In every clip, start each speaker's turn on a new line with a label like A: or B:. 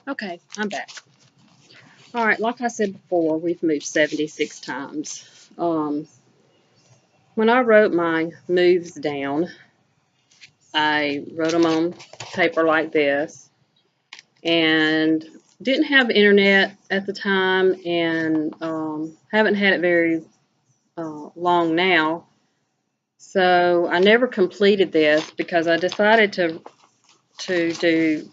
A: Okay, I'm back. All right, like I said before, we've moved 76 times. Um, when I wrote my moves down, I wrote them on paper like this, and didn't have internet at the time, and haven't had it very long now. So I never completed this because I decided to do,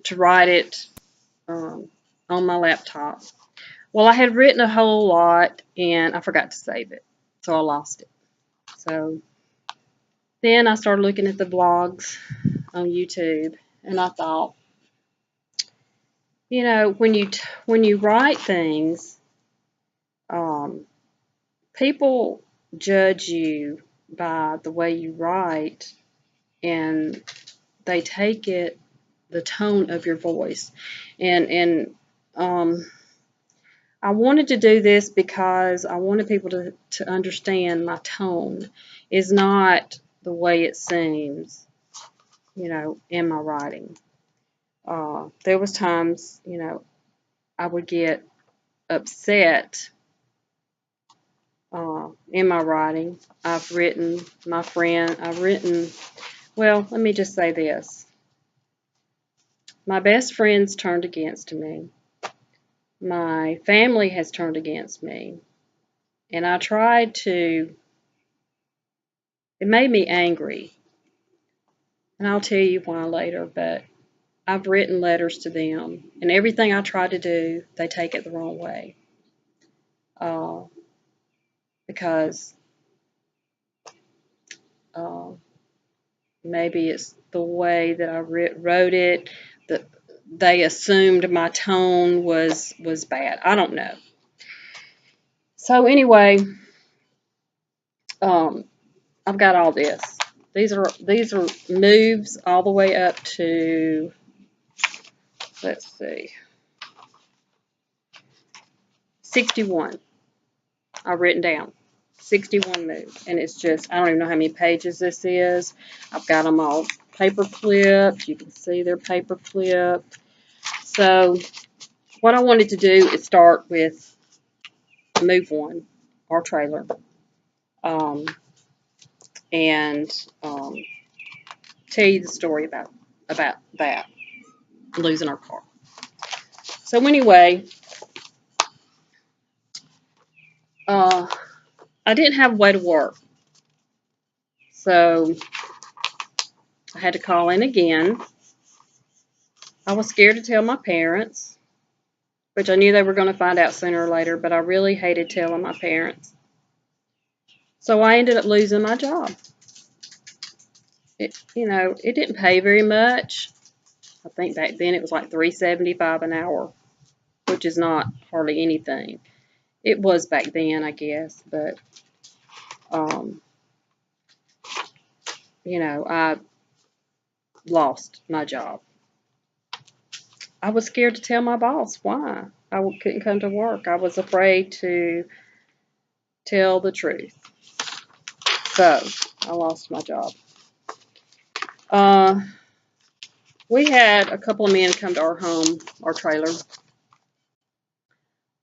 A: to write it um, on my laptop. Well, I had written a whole lot and I forgot to save it, so I lost it. So then I started looking at the vlogs on YouTube, and I thought, when you write things, um, people judge you by the way you write, and they take it the tone of your voice, and um, I wanted to do this because I wanted people to understand my tone is not the way it seems, in my writing. There was times, I would get upset in my writing. Well, let me just say this. My best friends turned against me. My family has turned against me. And it made me angry. And I'll tell you why later, but I've written letters to them, and everything I try to do, they take it the wrong way. Uh, because uh, maybe it's the way that I wrote it, that they assumed my tone was bad. I don't know. So anyway, um, I've got all this. These are moves all the way up to, let's see, 61. I've written down 61 moves, and it's just, I don't even know how many pages this is. I've got them all paper clipped. You can see they're paper clipped. So what I wanted to do is start with move one, our trailer, um, and tell you the story about that, losing our car. So anyway, uh, I didn't have a way to work, so I had to call in again. I was scared to tell my parents, which I knew they were going to find out sooner or later, but I really hated telling my parents. So I ended up losing my job. It didn't pay very much. I think back then it was like $3.75 an hour, which is not hardly anything. It was back then, I guess, but um, I lost my job. I was scared to tell my boss why I couldn't come to work. I was afraid to tell the truth. So I lost my job. Uh, we had a couple of men come to our home, our trailer,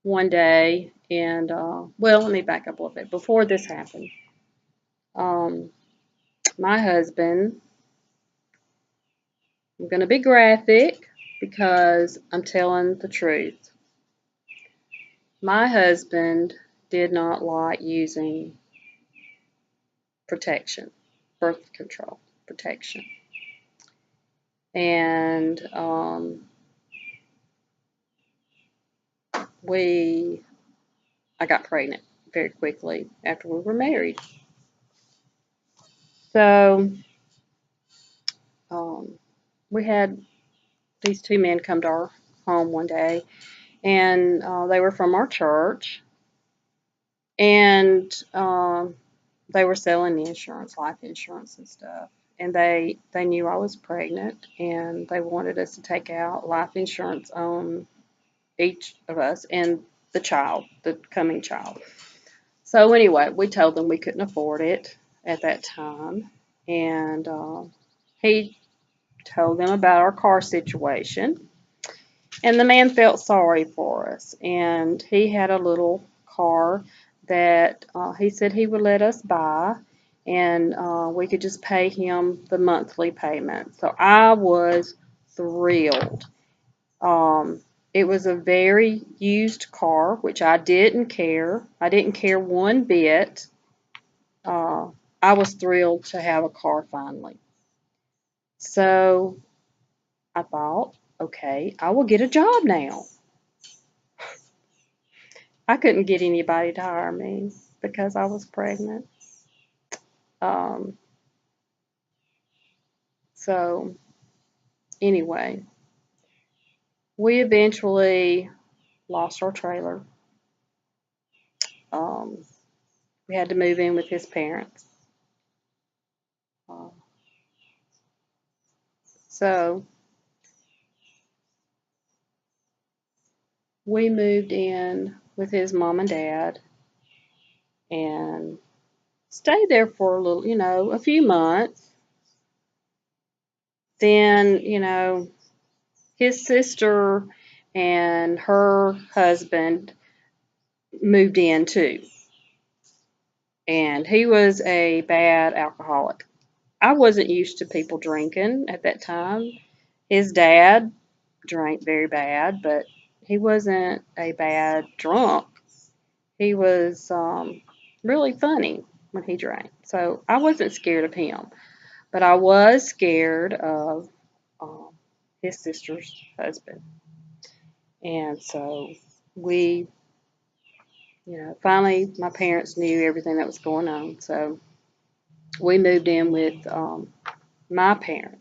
A: one day, and well, let me back up a little bit. Before this happened, um, my husband, I'm going to be graphic because I'm telling the truth. My husband did not like using protection, birth control protection. And I got pregnant very quickly after we were married. So we had these two men come to our home one day, and they were from our church, and they were selling insurance, life insurance and stuff. And they knew I was pregnant, and they wanted us to take out life insurance on each of us and the child, the coming child. So anyway, we told them we couldn't afford it at that time, and he told them about our car situation. And the man felt sorry for us. And he had a little car that he said he would let us buy. And we could just pay him the monthly payment. So I was thrilled. Um, it was a very used car, which I didn't care. I didn't care one bit. Uh, I was thrilled to have a car finally. So I thought, okay, I will get a job now. I couldn't get anybody to hire me because I was pregnant. Um, so anyway, we eventually lost our trailer. Um, we had to move in with his parents. Uh, so we moved in with his mom and dad and stayed there for a little, a few months. Then, his sister and her husband moved in too. And he was a bad alcoholic. I wasn't used to people drinking at that time. His dad drank very bad, but he wasn't a bad drunk. He was really funny when he drank. So I wasn't scared of him, but I was scared of um, his sister's husband. And so we, finally my parents knew everything that was going on. So we moved in with my parents.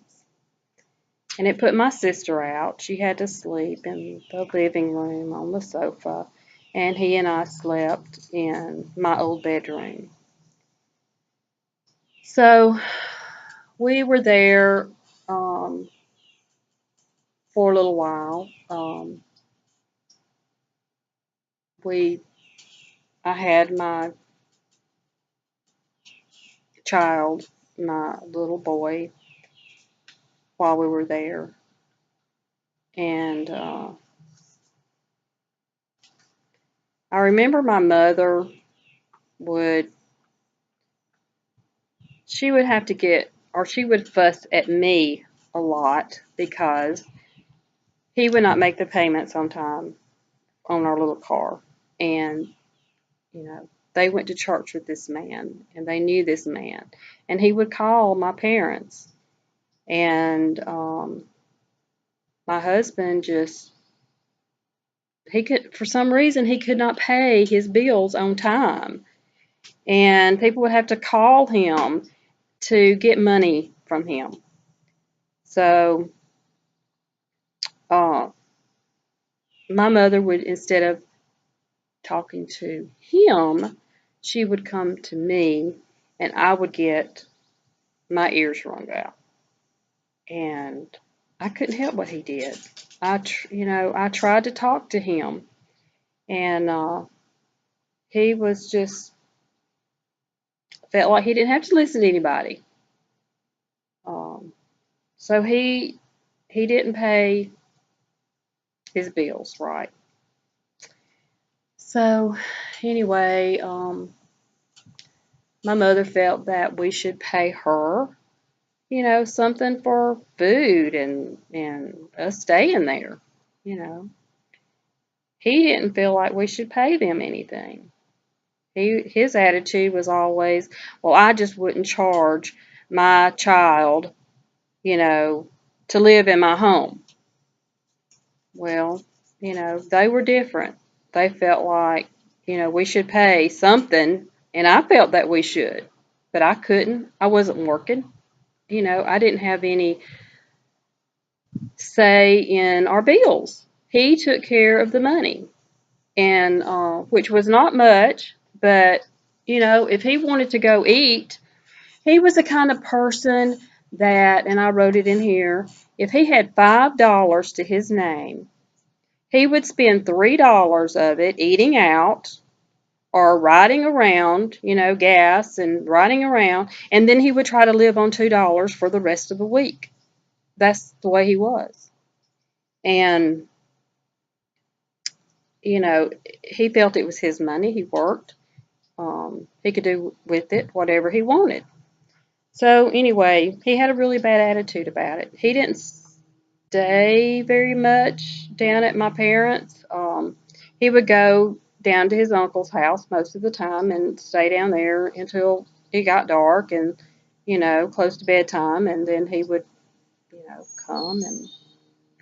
A: And it put my sister out. She had to sleep in the living room on the sofa. And he and I slept in my old bedroom. So we were there for a little while. We, I had my child, my little boy, while we were there. And I remember my mother would, she would have to get, or she would fuss at me a lot because he would not make the payments on time on our little car. And, they went to church with this man and they knew this man. And he would call my parents. And my husband just, he could, for some reason, he could not pay his bills on time. And people would have to call him to get money from him. So uh, my mother would, instead of talking to him, she would come to me and I would get my ears wrung out. And I couldn't help what he did. I tried to talk to him and he was just, felt like he didn't have to listen to anybody. Um, so he didn't pay his bills right. So anyway, my mother felt that we should pay her, something for food and us staying there. You know, he didn't feel like we should pay them anything. His attitude was always, well, I just wouldn't charge my child, you know, to live in my home. Well, they were different. They felt like, we should pay something, and I felt that we should, but I couldn't. I wasn't working. I didn't have any say in our bills. He took care of the money, and which was not much, but if he wanted to go eat, he was the kind of person that, and I wrote it in here, if he had $5 to his name, he would spend $3 of it eating out or riding around, gas and riding around, and then he would try to live on $2 for the rest of the week. that's the way he was. And, you know, he felt it was his money. He worked. He could do with it whatever he wanted. So anyway, he had a really bad attitude about it. He didn't stay very much down at my parents'. He would go down to his uncle's house most of the time and stay down there until it got dark and, you know, close to bedtime. And then he would, you know, come and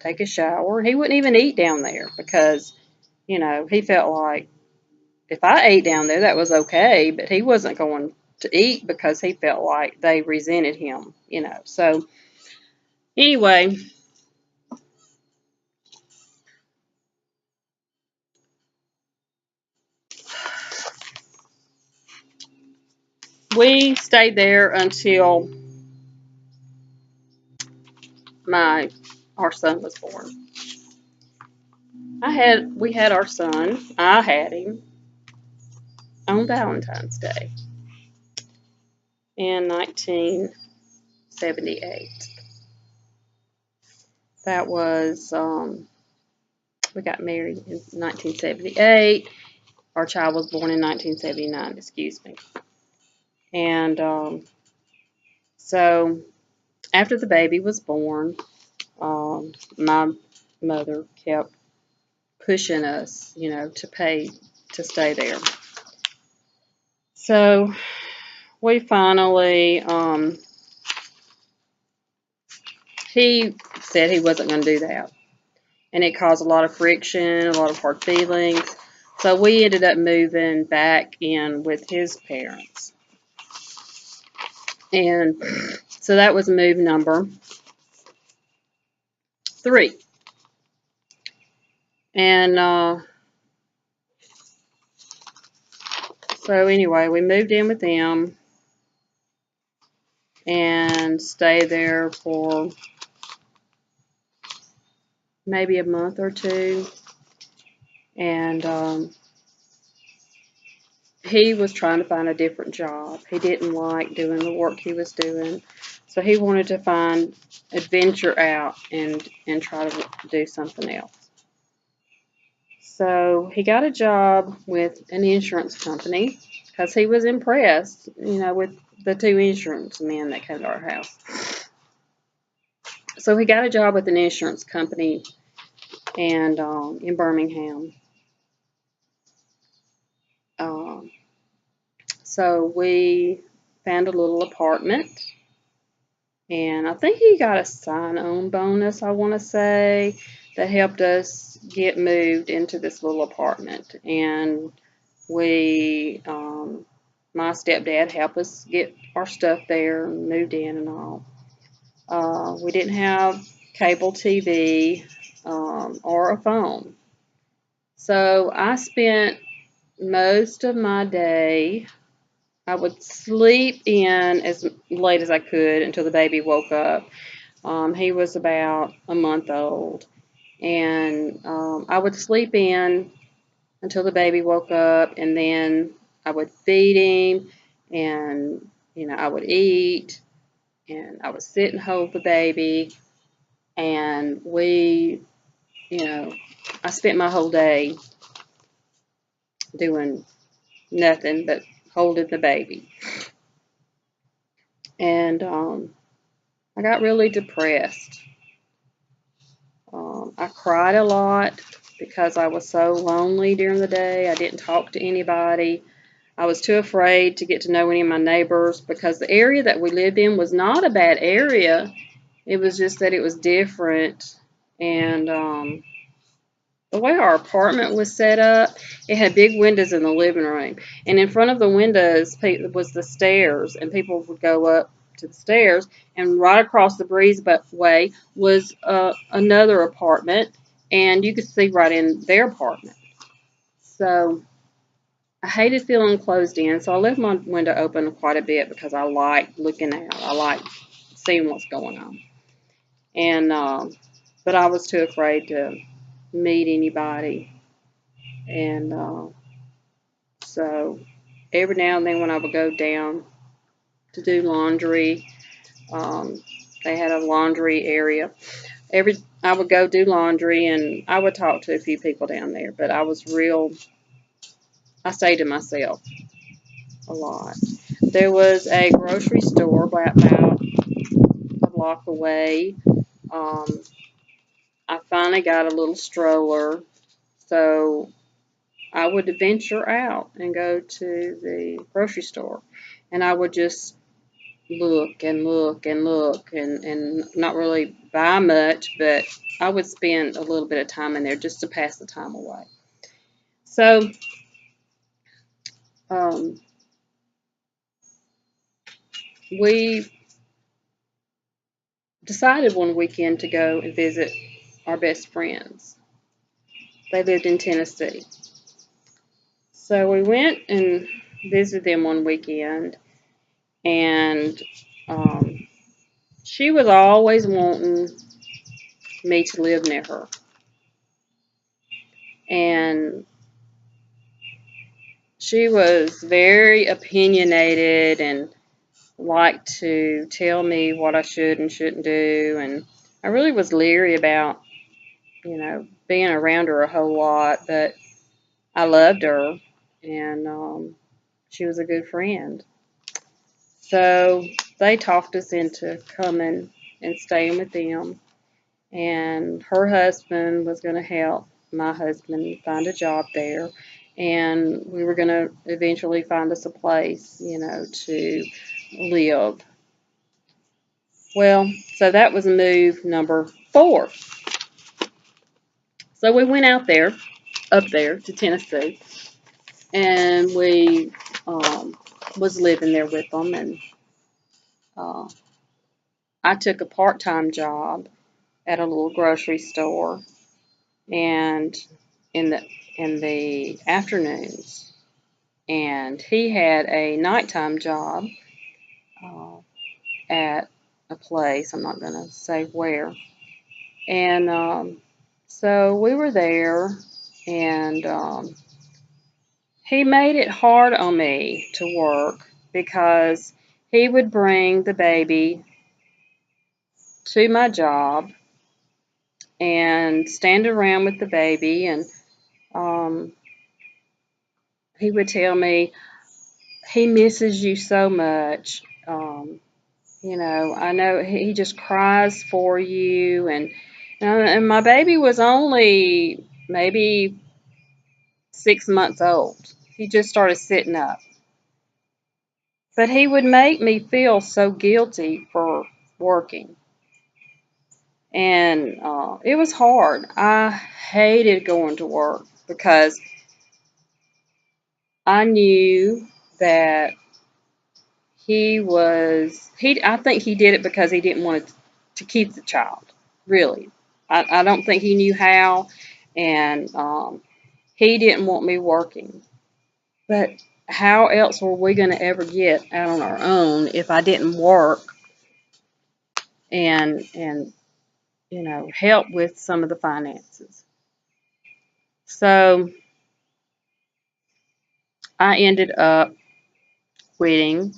A: take a shower. He wouldn't even eat down there because, you know, he felt like if I ate down there, that was okay, but he wasn't going to eat because he felt like they resented him, you know. So anyway, we stayed there until my our son was born. We had our son. I had him on Valentine's Day in 1978. That was we got married in 1978. Our child was born in 1979. Excuse me. And so after the baby was born, my mother kept pushing us, you know, to pay to stay there. So we finally, he said he wasn't going to do that. And it caused a lot of friction, a lot of hard feelings. So we ended up moving back in with his parents. And so that was move number 3. And so anyway, we moved in with them and stayed there for maybe a month or two. And he was trying to find a different job. He didn't like doing the work he was doing. So he wanted to find adventure out and try to do something else. So he got a job with an insurance company because he was impressed, you know, with the 2 insurance men that came to our house. So he got a job with an insurance company and in Birmingham. Um, so we found a little apartment, and I think he got a sign-on bonus, I want to say, that helped us get moved into this little apartment. And we, my stepdad helped us get our stuff there and moved in and all. We didn't have cable TV or a phone. So I spent most of my day, I would sleep in as late as I could until the baby woke up. He was about a month old. And I would sleep in until the baby woke up, and then I would feed him, and, you know, I would eat, and I would sit and hold the baby. And we, you know, I spent my whole day doing nothing but holding the baby. And I got really depressed. I cried a lot because I was so lonely during the day. I didn't talk to anybody. I was too afraid to get to know any of my neighbors because the area that we lived in was not a bad area. It was just that it was different. And the way our apartment was set up, it had big windows in the living room. And in front of the windows was the stairs, and people would go up to the stairs. And right across the breezeway was another apartment, and you could see right in their apartment. So I hated feeling closed in, so I left my window open quite a bit because I like looking out. I like seeing what's going on. And but I was too afraid to meet anybody. And so every now and then when I would go down to do laundry, They had a laundry area. I would go do laundry, and I would talk to a few people down there, but I stayed to myself a lot. There was a grocery store about a block away. Um, I finally got a little stroller, so I would venture out and go to the grocery store, and I would just look and look and look and not really buy much, but I would spend a little bit of time in there just to pass the time away. So, um, we decided one weekend to go and visit our best friends. They lived in Tennessee. So we went and visited them one weekend, and she was always wanting me to live near her. And she was very opinionated and liked to tell me what I should and shouldn't do. And I really was leery about, being around her a whole lot, but I loved her, and she was a good friend. So they talked us into coming and staying with them. And her husband was going to help my husband find a job there. And we were going to eventually find us a place, to live. Well, so that was move number 4. So we went up there to Tennessee, and we was living there with them. And uh, I took a part-time job at a little grocery store, and in the afternoons, and he had a nighttime job uh, at a place. I'm not going to say where. And so we were there, and he made it hard on me to work because he would bring the baby to my job and stand around with the baby, and um, he would tell me he misses you so much. I know he just cries for you, and my baby was only maybe 6 months old. He just started sitting up, but he would make me feel so guilty for working, and it was hard. I hated going to work because I knew that I think he did it because he didn't want to keep the child, really. I don't think he knew how, and he didn't want me working. But how else were we going to ever get out on our own if I didn't work and help with some of the finances? So I ended up quitting,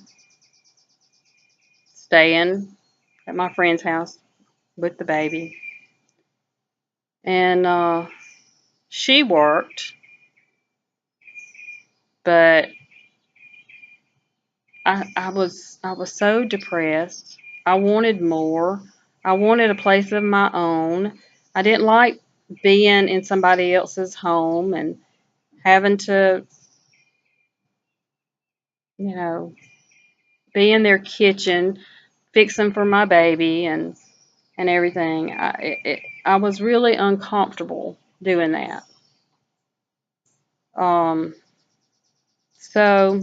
A: staying at my friend's house with the baby, and she worked, but I was so depressed. I wanted more. I wanted a place of my own. I didn't like being in somebody else's home and having to, you know, be in their kitchen fixing for my baby and everything. I was really uncomfortable doing that. Um, so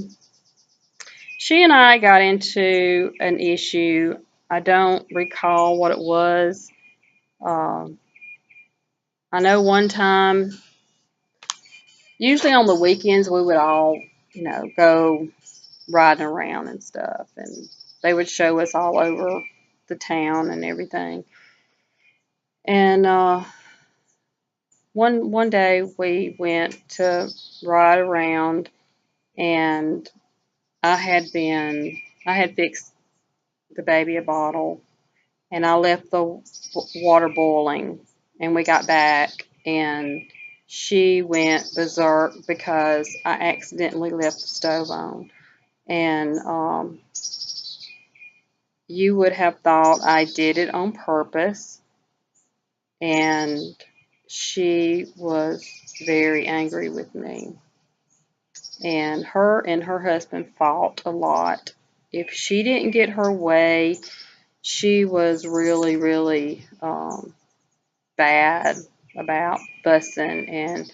A: she and I got into an issue. I don't recall what it was. Um, I know one time, usually on the weekends, we would all, go riding around and stuff, and they would show us all over the town and everything. And one day we went to ride around, and I had fixed the baby a bottle, and I left the water boiling, and we got back, and she went berserk because I accidentally left the stove on. And you would have thought I did it on purpose, and she was very angry with me. And her husband fought a lot. If she didn't get her way, she was really, really bad about fussing. And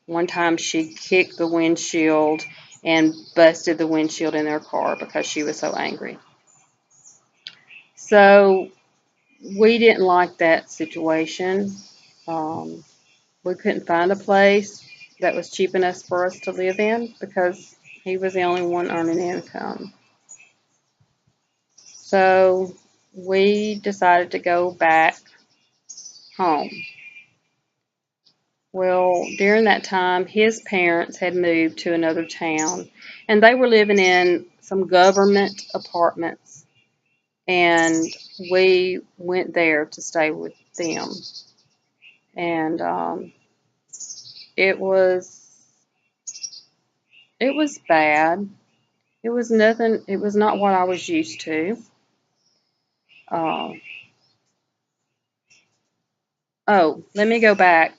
A: one time she kicked the windshield and busted the windshield in their car because she was so angry. So we didn't like that situation. Um, we couldn't find a place that was cheap enough for us to live in because he was the only one earning income. So we decided to go back home. Well, during that time, his parents had moved to another town, and they were living in some government apartments, and we went there to stay with them. And it was it was bad. It was nothing. It was not what I was used to. Uh, oh, let me go back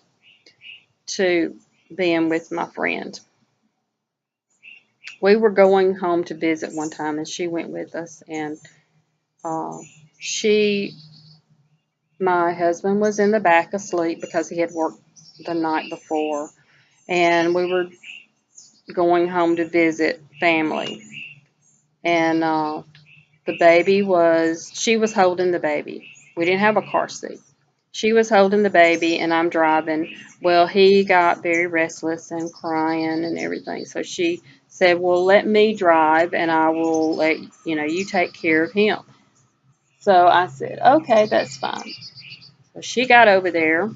A: to being with my friend. We were going home to visit one time, and she went with us. And uh, she, my husband was in the back asleep because he had worked the night before, and we were going home to visit family. And the baby was, she was holding the baby. We didn't have a car seat. She was holding the baby, and I'm driving. Well, he got very restless and crying and everything. So she said, well, let me drive, and I will let, you take care of him. So I said, okay, that's fine. So she got over there,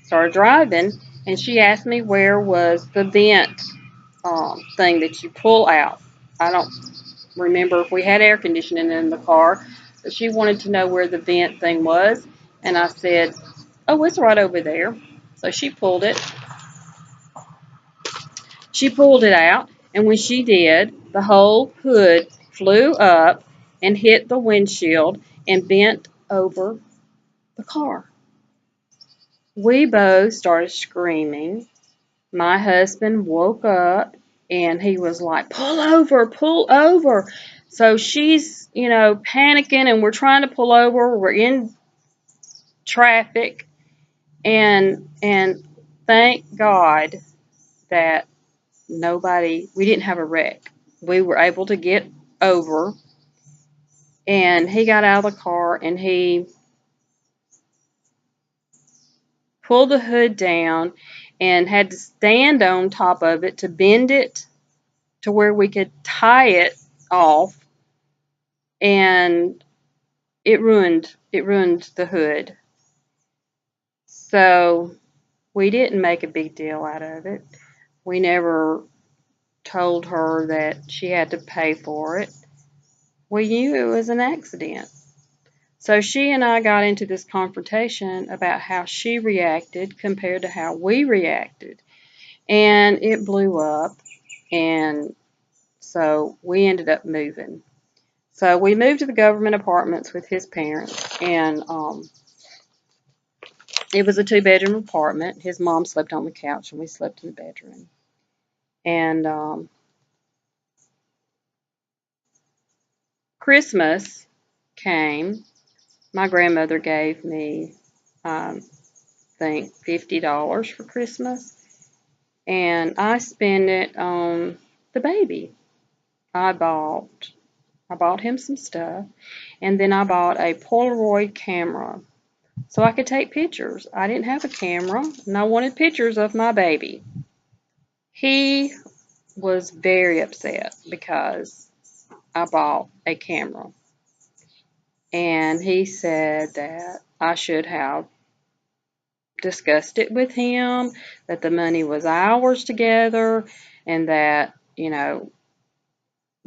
A: started driving, and she asked me where was the vent thing that you pull out. I don't remember if we had air conditioning in the car, but she wanted to know where the vent thing was. And I said, oh, it's right over there. So she pulled it. She pulled it out, and when she did, the whole hood flew up and hit the windshield and bent over the car. We both started screaming. My husband woke up, and he was like, pull over, pull over. So she's, panicking, and we're trying to pull over. We're in traffic, and thank God that we didn't have a wreck. We were able to get over, and he got out of the car, and he pulled the hood down and had to stand on top of it to bend it to where we could tie it off, and it ruined the hood. So we didn't make a big deal out of it. We never told her that she had to pay for it. We knew it was an accident. So she and I got into this confrontation about how she reacted compared to how we reacted. And it blew up. And so we ended up moving. So we moved to the government apartments with his parents. And it was a 2-bedroom apartment. His mom slept on the couch, and we slept in the bedroom. And Christmas came. My grandmother gave me, I think, $50 for Christmas, and I spent it on the baby. I bought him some stuff, and then I bought a Polaroid camera so I could take pictures. I didn't have a camera, and I wanted pictures of my baby. He was very upset because I bought a camera, and he said that I should have discussed it with him, that the money was ours together, and that,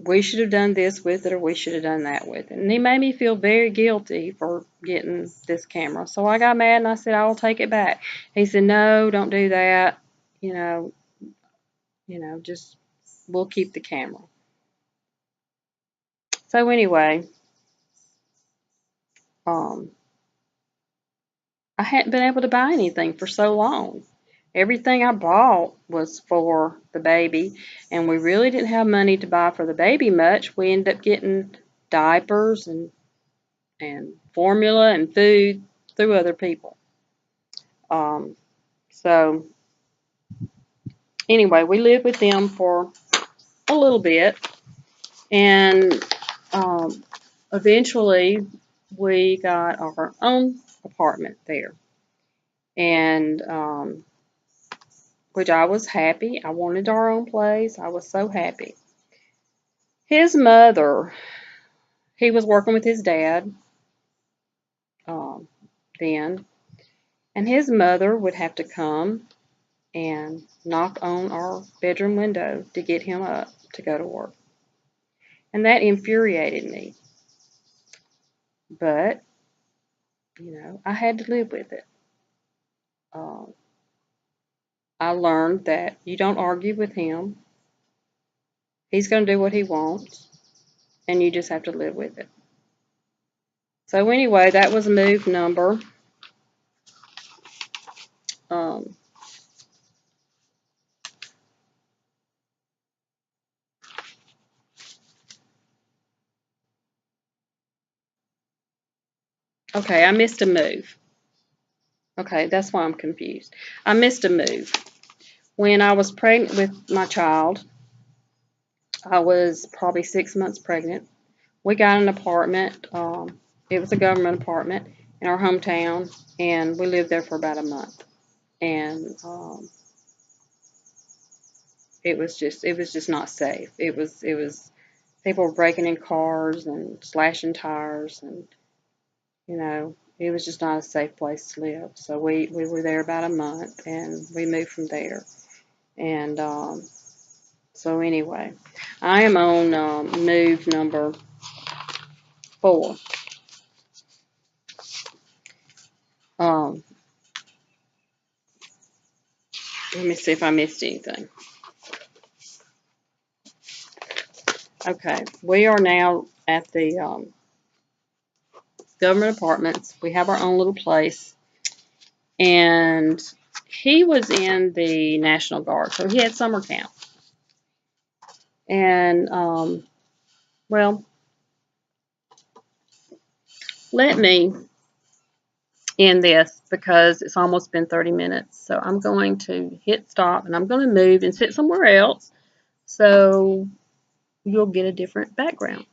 A: we should have done this with it, or we should have done that with it. And he made me feel very guilty for getting this camera. So I got mad and I said, I will take it back. He said, no, don't do that. You know, just we'll keep the camera. So anyway, um, I hadn't been able to buy anything for so long. Everything I bought was for the baby, and we really didn't have money to buy for the baby much. We ended up getting diapers and formula and food through other people. So anyway, we lived with them for a little bit, and eventually we got our own apartment there, and which I was happy. I wanted our own place. I was so happy. His mother, he was working with his dad um, then, and his mother would have to come and knock on our bedroom window to get him up to go to work. And that infuriated me. But, I had to live with it. Um, I learned that you don't argue with him. He's going to do what he wants, and you just have to live with it. So anyway, that was move number. Um, okay, I missed a move. Okay, that's why I'm confused. I missed a move. When I was pregnant with my child, I was probably 6 months pregnant. We got an apartment. It was a government apartment in our hometown, and we lived there for about a month. And it was just not safe. It was people were breaking in cars and slashing tires, and it was just not a safe place to live. So we were there about a month, and we moved from there. And so anyway, I am on move number 4. Um, Let me see if I missed anything. Okay, we are now at the government apartments. We have our own little place, and he was in the National Guard, so he had summer camp. And well, let me end this because it's almost been 30 minutes. So I'm going to hit stop, and I'm going to move and sit somewhere else so you'll get a different background.